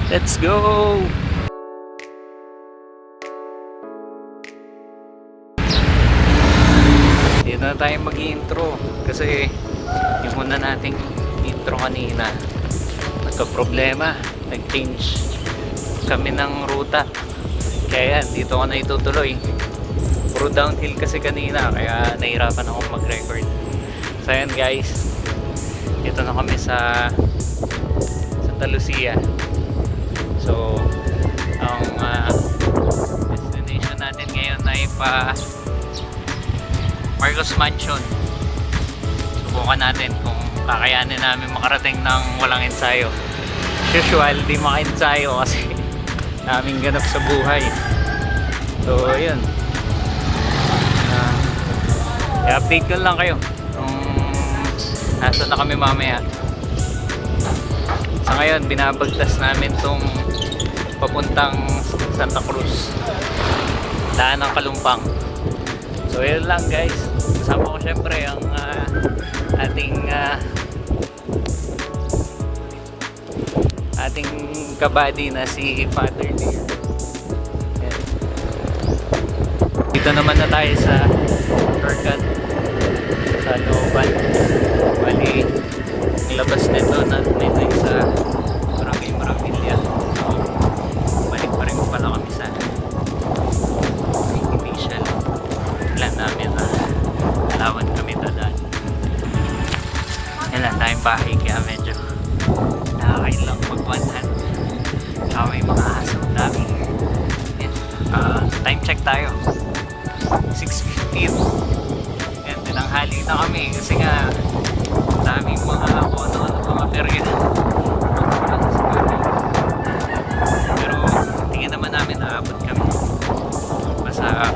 Let's go! Dito na tayo mag-intro kasi yung muna nating intro kanina nagka-problema, nag-change kami ng ruta, kaya yan, dito ko na itutuloy. Puro downhill kasi kanina kaya nahirapan akong mag-record. So yan guys, dito na kami sa Santa Lucia. So ang destination natin ngayon ay pa Marcos Mansion. Subukan natin kung kakayanin namin makarating ng walang ensayo. Usual, di maka-ensayo kasi daming ganap sa buhay. So ayun, i-update ko lang kayo kung nasa na kami mamaya. Sa ngayon, binabagtas namin tong papuntang Santa Cruz, daan ng Kalumpang. So yun lang guys, kasama ko syempre ang ating kabady na si Father Deer. Yan. Dito naman na tayo sa shortcut sa looban. Bali, ang labas nito na may sa Barangay Maravilla. So balik pa rin pala kami sa initial plan namin na Palawan kami dadaan. Yan lang tayong bahay kaya medyo nakakain lang mag-one-hand. Saka may mga asap dami. Time check tayo, 6:15. Yan, tinanghali na kami kasi nga daming mga ano-ano mga perya. Pero tingin naman namin naabot kami. Basta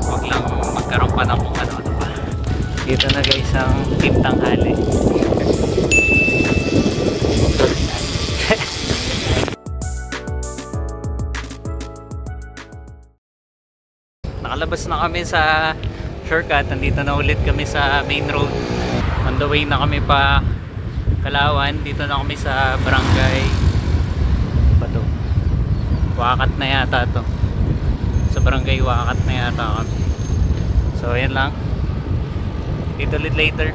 wag lang magkaroon pa ng kung ano-ano pa. Dito na guys ang team tanghali. Nakalabas na kami sa shortcut. Nandito na ulit kami sa main road. On the way na kami pa Kalawan. Dito na kami sa barangay Bato. Wakat na yata to. Sa barangay Wakat na yata kami. So yan lang. Dito ulit later.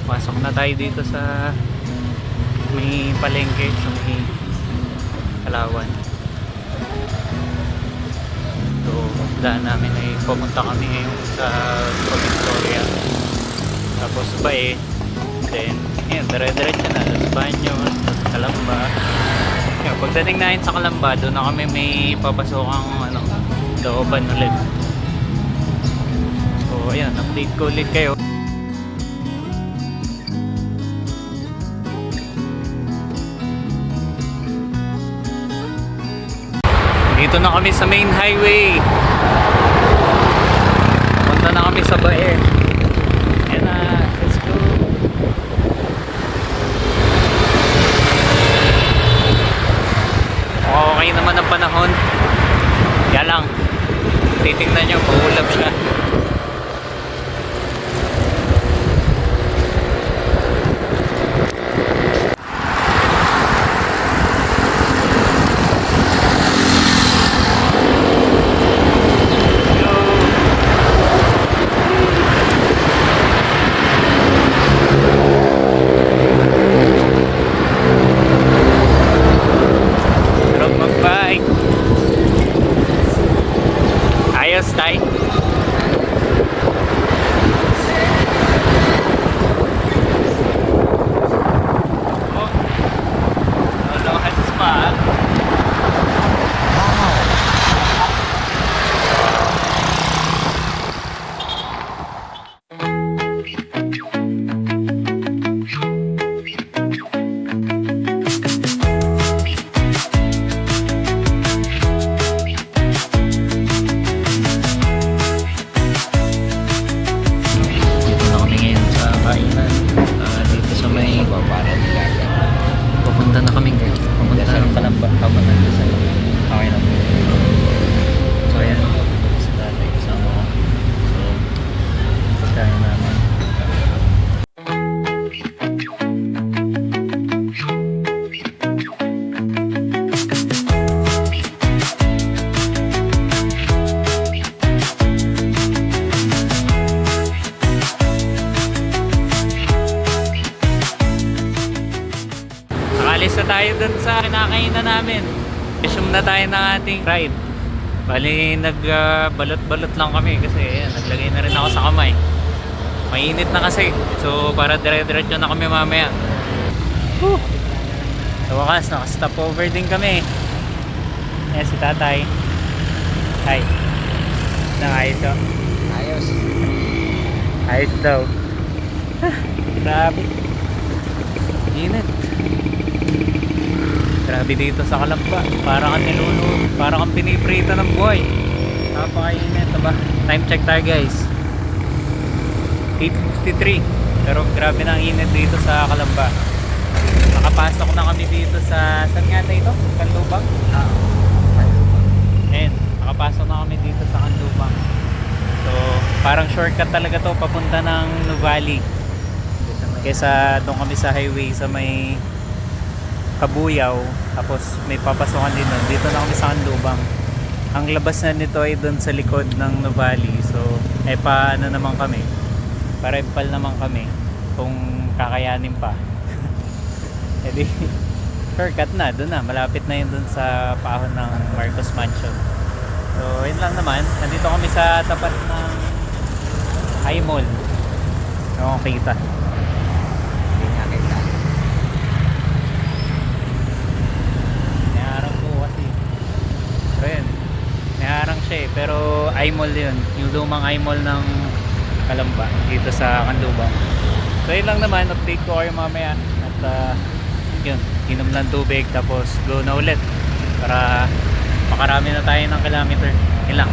Pasok na tayo dito sa may palengke sa may Kalawan. So daan namin ay pumunta kami ngayon sa Victoria, tapos Bae, then yun, dire-diretso na sa Banyo, sa Calamba. Yun, pagdating natin sa Calamba, doon na kami may papasokang looban ulit. So ayan, update ko ulit kayo. Dito na kami sa main highway. Punta na kami sa Bae. Ayan na, let's go. Okay naman ang panahon. Kaya lang, titingnan nyo, maulap siya. Ayos tayo. Lohan spa. kainan namin. Resume na tayo ng ating ride. Bali, nagbalot-balot lang kami kasi ayan, naglagay na rin ako sa kamay. Mainit na kasi. So, para dire-diretso na kami mamaya. Whew. Sa wakas, naka-stopover din kami. Ayan si tatay. Hi. Ayos o. Ayos. Ayos daw. Grabe. Init. Grabe dito sa Kalamba. Parang kang nilulunod. Parang kang piniprito ng buhay. Napakainit. Aba, time check tayo guys. 8:53. Pero grabe na ang init dito sa Kalamba. Nakapasok na kami dito sa... Saan nga ito? Kanlubang? Ayan. Nakapasok na kami dito sa Kanlubang. So, parang shortcut talaga to papunta ng Nuvali. Kesa doon kami sa highway sa may Kabuyaw. Tapos may papasokan din doon. Dito na kami sa Kanlubang. Ang labas na nito ay doon sa likod ng Nuvali. So, paano naman kami? Parempal naman kami kung kakayanin pa. Edi, shortcut na. Doon na. Malapit na yun doon sa paahon ng Marcos Mansion. So, yun lang naman. Nandito kami sa tapat ng High Mall. Yung kita. Hindi nga kita. Naharang po kasi. Pero yun. Naharang siya eh. Pero High Mall yun. Yung lumang High Mall ng Kalamba. Dito sa Kanlubang. So, yun lang naman. Update ko kayo mamaya. At yun. Inom lang tubig. Tapos go na ulit. Para makarami na tayo ng kilometer. Yun lang.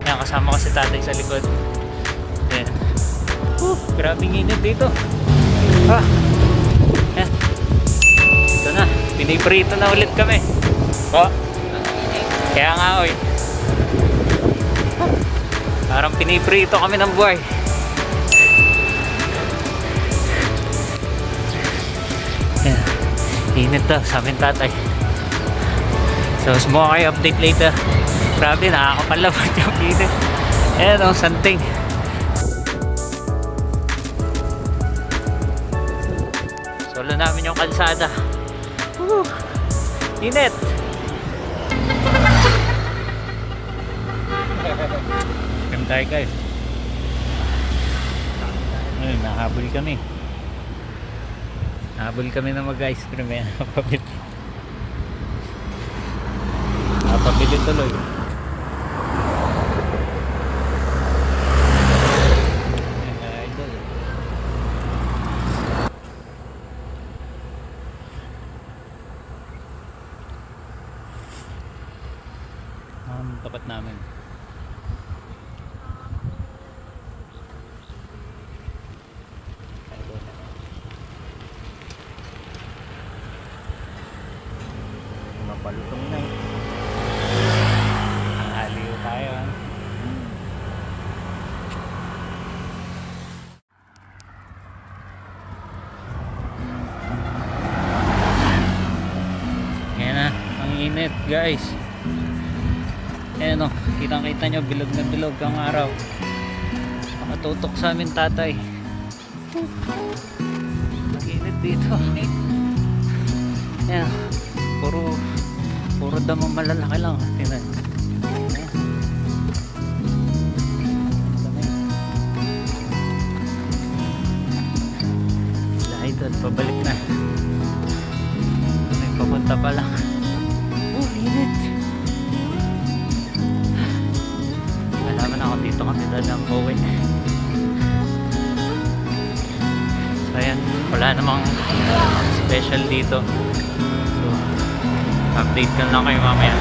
Yan, kasama ko si tatay sa likod. Yan. Grabing init dito. Yan. Ito na. Piniprito na ulit kami. Kaya nga oy. Parang piniprito kami ng buhay. Yan. Init daw sa amin tatay. So sumuha kayo update later. Grabe, nakakapalabot yung init. Ayan o, santing. Solo namin yung kalsada. Woo! Init. Kami tayo guys. Ayun, nahabol kami. Nahabol kami na mag-ice cream. Napabili. Napabili tuloy. Tapat namin. Mapalutong na eh. Ang haliw tayo. Yan na, ang init guys. Ayan o, kitang-kita nyo, bilog na bilog ang araw. Nakatutok sa amin tatay. Nag-init dito. Ayan, puro damang malalaki lang. Tingnan. Lahat doon, pabalik na. May papunta pa lang. Oh, init. Alaman ako dito kami dadang Bowen. So ayan, wala namang special dito. So update ko lang kayo mamaya.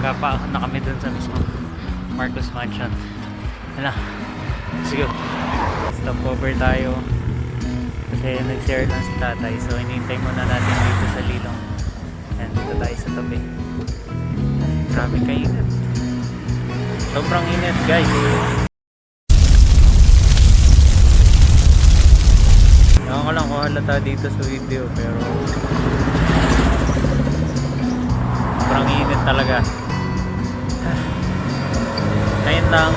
Kapaahon na kami dun sa mismo Marcos Mansion. Hala, let's go. Stop over tayo kasi nag-share lang si tatay. So hinihintay muna natin dito sa Lilong. Ayan, dito tayo sa tabi. Grabe kainit. Sobrang init guys. Ewan ko lang kung halata dito sa video pero sobrang init talaga. Ngayon lang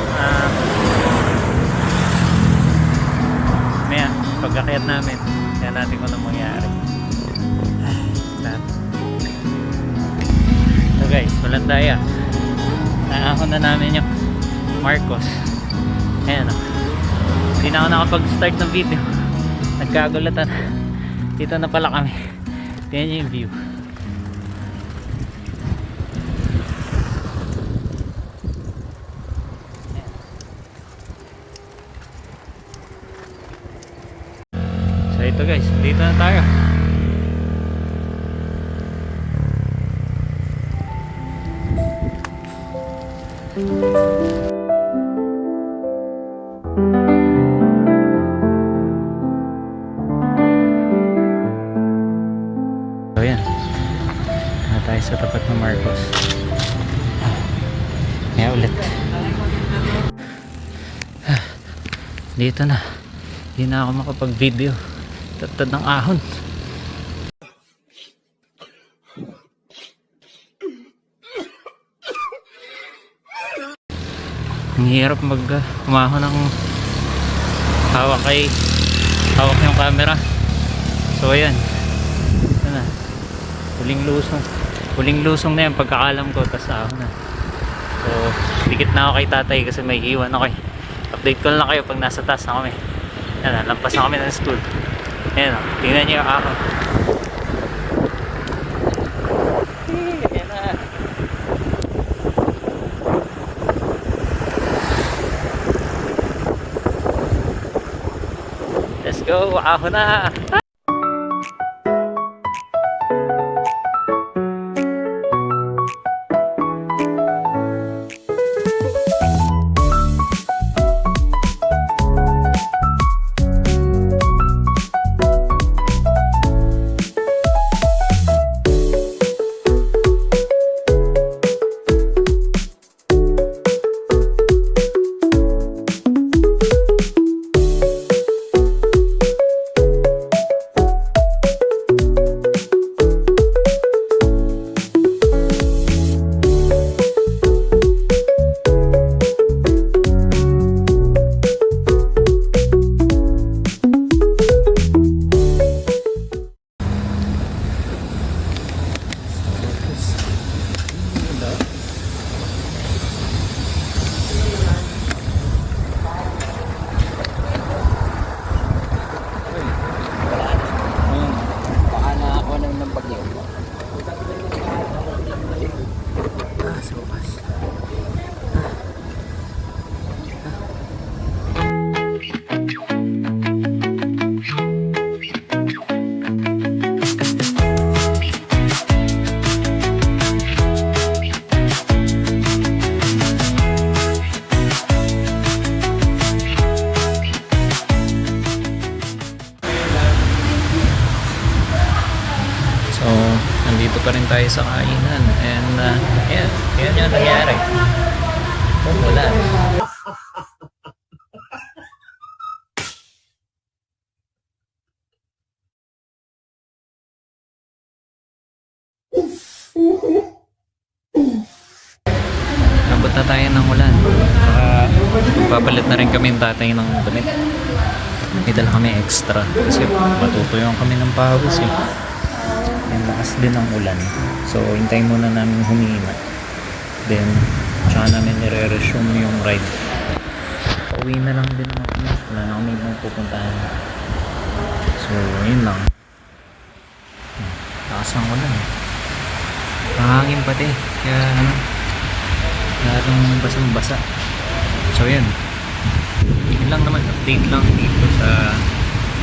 maya pagkakayat namin kaya natin kung anong mangyari. So guys, walang daya, naahon na namin yung Marcos. Ayan o, hindi na ako nakapag-start ng video, nagkagulatan. Dito na pala kami. Tingnan nyo yung view. So ito guys, dito na tayo. So yan, na tayo sa tapat ng Marcos. Kaya ulit dito na, hindi na ako makapag video, tatad ng ahon. Ang hirap umahon ng hawak yung camera. So ayan, ito na, huling lusong na yan pagkakalam ko, tas ahon na. So dikit na ako kay tatay kasi may iwan ako. Update ko lang kayo pag nasa taas na kami. Yan, lampas na kami ng school. Ayan o, tingnan nyo yung ahon. Ayan na. Let's go, ahon na. Nandito pa rin tayo sa kainan and yan yung nangyari. Wala. Nabot na tayo ng ulan. Papalit na rin kami yung tatay ng damit. May dala kami extra kasi matutuyong kami ng pawis eh. Yan, lakas din ang ulan. So, hintayin muna namin humina. Then, tsaka namin nire-resume yung ride. Pauwi na lang din naman kami. Wala na kami nang pupuntahan. So, yun lang. Lakas ang ulan. Mahangin pati. Kaya, lalong basang-basa. So, yun. Yun lang naman. Update lang dito sa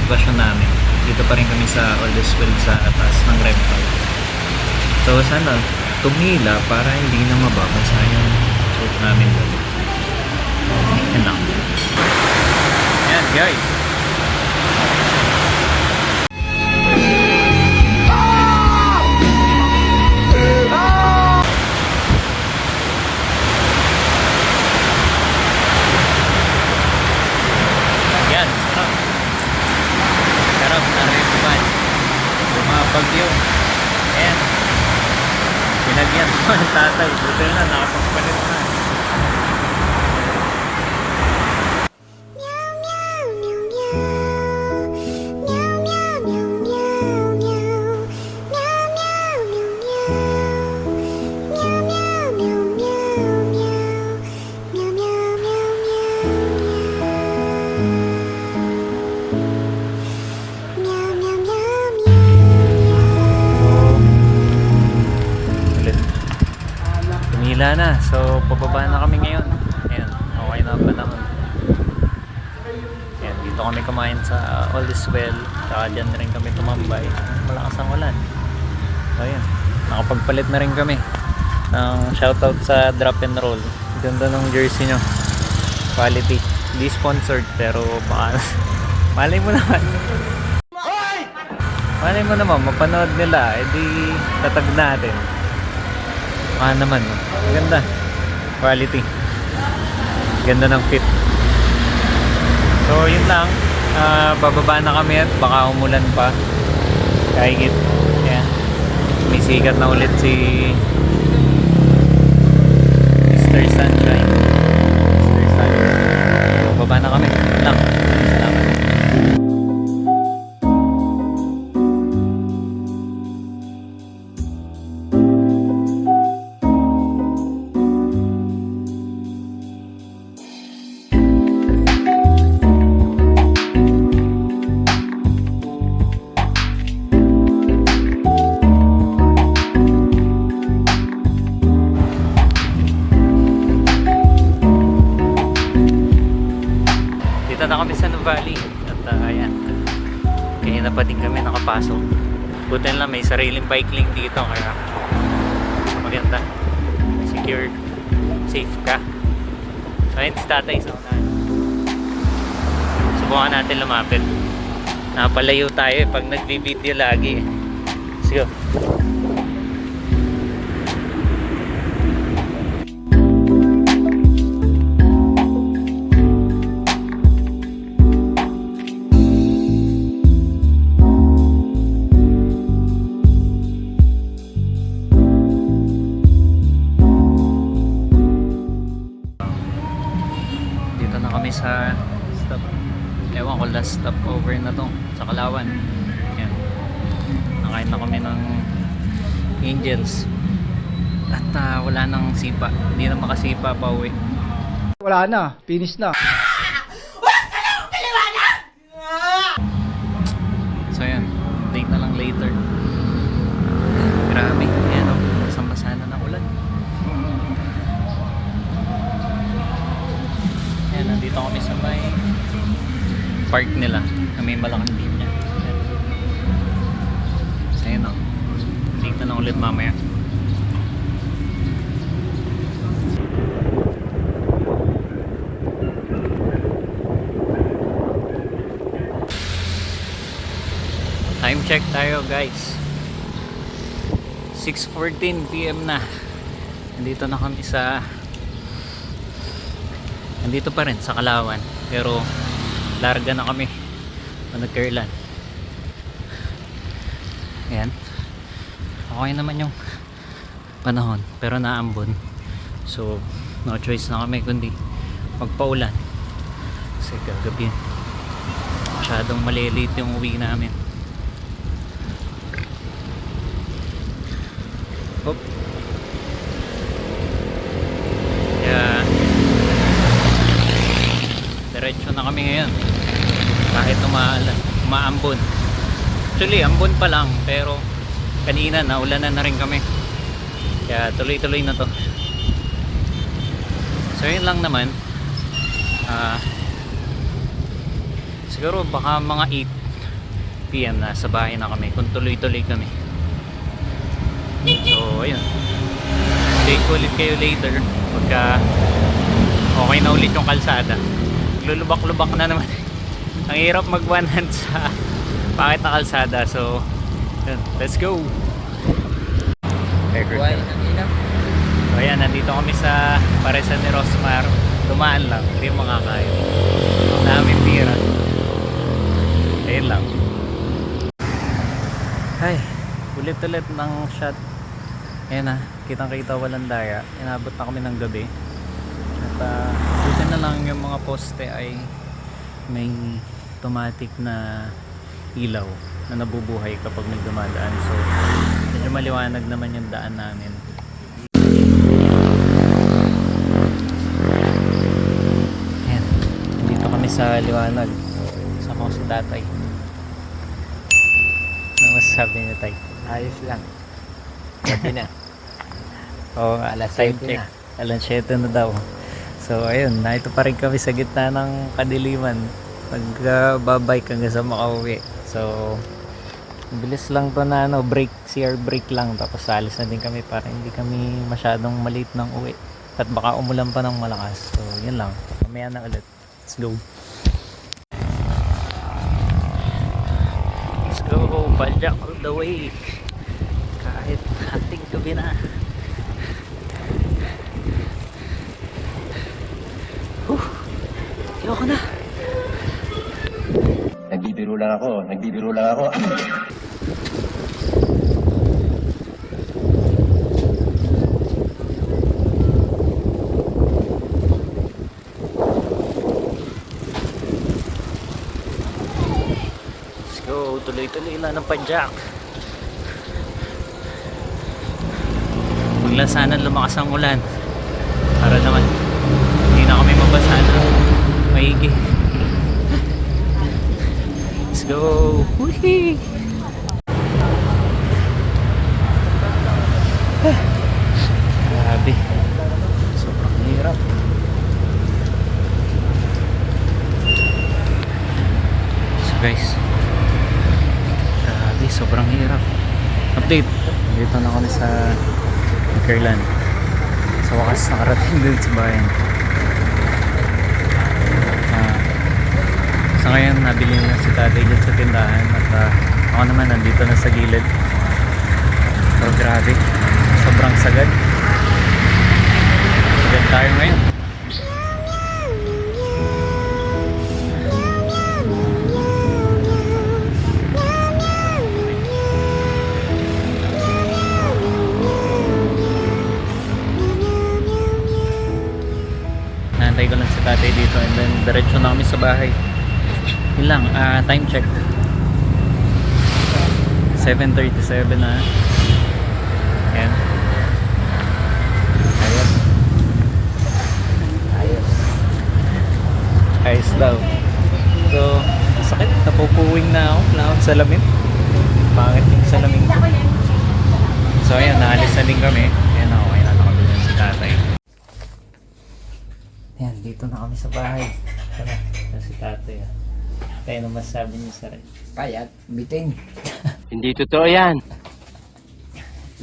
sitwasyon namin. Dito pa rin kami sa All Is Well sa taas ng rental. So sana tumila para hindi na mababasa yung suot namin doon. Yan lang. Yan guys. Yan. Sarap na rin. Bagyo. Ayan. Sinagyan. ng tatay. Buti na, nakapagpalit na. Ulit. Tumila na. So, pababa na kami ngayon. Ayan, okay na ang panahon. Ayan, dito kami kumain sa All Is Well. Saka dyan rin kami tumambay. Malakas ang ulan. So, ayan. Nakapagpalit na rin kami. Shoutout sa Drop and Roll. Ganda ng jersey nyo. Quality. Hindi sponsored pero baka malay mo naman. Malay mo naman, mapanood nila, edi tatag natin. Baka naman, no? Ganda. Quality. Ganda ng fit. So, yun lang. Bababa na kami at baka umulan pa. Kahigit. Ayan. Misikat na ulit si Mr. Sunshine. Mr. Sunshine. Bababa na kami. Yun lang. Salamat. Dito na kami sa Nuvali at ayan, kanina pa din kami nakapasok. Buti lang may sariling bike lane dito kaya maganda, secure, safe ka. So ayun si tatay sa unahan. Subukan natin lumapit. Napalayo tayo pag nagbi-video lagi. Let's go. Dito na kami sa stop. Ewan ko, last stop over na to sa Kalawan. Yan. Nakain na kami ng Angels. At wala nang sipa. Hindi na makasipa pa uwi. Wala na, finish na. So yan, take na lang later. Grabe, yan o. Basang-basa na ng ulan. Yan, nandito kami sa may park nila na may malaking team niya. Yan. So yun o. Take na lang ulit mamaya. Time check tayo guys, 6:14 PM na. Nandito na kami sa, nandito pa rin sa Kalawan, pero larga na kami nagkerlan. Ayan, okay naman yung panahon pero naambon, so no choice na kami kundi magpaulan kasi gagabi masyadong malilit yung uwi namin. Hop. Kaya diretso na kami ngayon kahit umaambon. Actually ambon pa lang pero kanina naulanan na rin kami, kaya tuloy-tuloy na to. So yun lang naman. Siguro baka mga 8 PM na sa bahay na kami kung tuloy-tuloy kami. So ayun, take ulit kayo later pagka okay na ulit yung kalsada. Lulubak-lubak na naman. Ang hirap mag one hand sa pangit na kalsada. So yun, let's go. Buhay ng ilaw. So ayan, nandito kami sa Paresan ni Rosmar. Dumaan lang, hindi makakain namin tira. Ayun lang. Ay, ulit-ulit ng shot. Ayan na, kitang kita walang daya. Inabot na kami ng gabi. At buti na lang yung mga poste ay may automatic na ilaw na nabubuhay kapag may dumadaan. So medyo maliwanag naman yung daan namin. Ayan, dito kami sa liwanag. Sama ko si tatay. Ano masasabi niya, tay? Ayos lang. Gabi na. Oo nga, Alas time 7 check. na. Alas 7 na daw. So ayun, narito pa rin kami sa gitna ng kadiliman. Babike hanggang sa makauwi. So bilis lang to na break, CR break lang. Tapos alis na din kami para hindi kami masyadong malate ng uwi. At baka umulan pa ng malakas. So yun lang. Mamaya na ulit. Let's go. Let's go. Bajak all the way. Kahit hating gabi na. Ayoko na. Nagbibiro lang ako. Let's go. Tuloy-tuloy lang ng padyak. Bigla sana lumakas ang ulan. Para naman hindi na kami mabasa na maigi. Let's go. Whee! Grabe. Sobrang hirap. So guys, grabe, sobrang hirap. Update. Dito na kami sa Kerlan. Sa wakas nakarating din sa bayan. Sa ngayon nabili na si tatay dyan sa tindahan. At ako naman nandito na sa gilid. Pero grabe, sobrang sagad. Sagad tayo ngayon. Nantay ko lang si tatay dito and then diretso na kami sa bahay. Yun lang, time check 7:37 na. Ayan. Ayos. Ayos daw. So, sakit, napupuwing na ako. Wala akong salamin. Pangit yung salamin ko. So ayan, naalis na din kami. Ayan, okay na kami dun si tatay. Ayan, dito na kami sa bahay. Tara, si tatay. Kaya naman sabi niyo sa rin. Payat, bitin. Hindi totoo yan.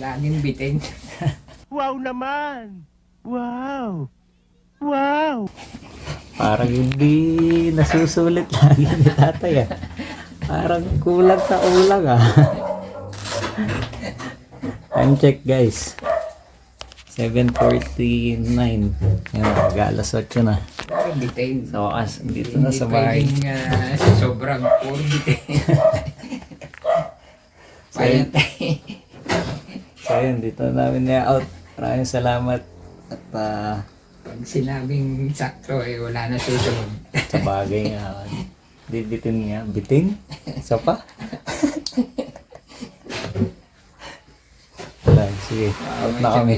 Laging bitin. Wow naman! Wow! Wow! Parang hindi nasusulit lagi ni tatay Parang kulang sa ulang Time check guys. 7:49. Yan, mag-alas 8 na. Bitin. So, dito na sa bahay. Hindi pwedeng sobrang puro bitin. Payat. So, yun, dito na namin na-out. Maraming salamat. At Pag sinabing sakto wala na susunod. sa bagay nga, bitin nga. Bitin? Isa pa? Wala, sige. Out na kami.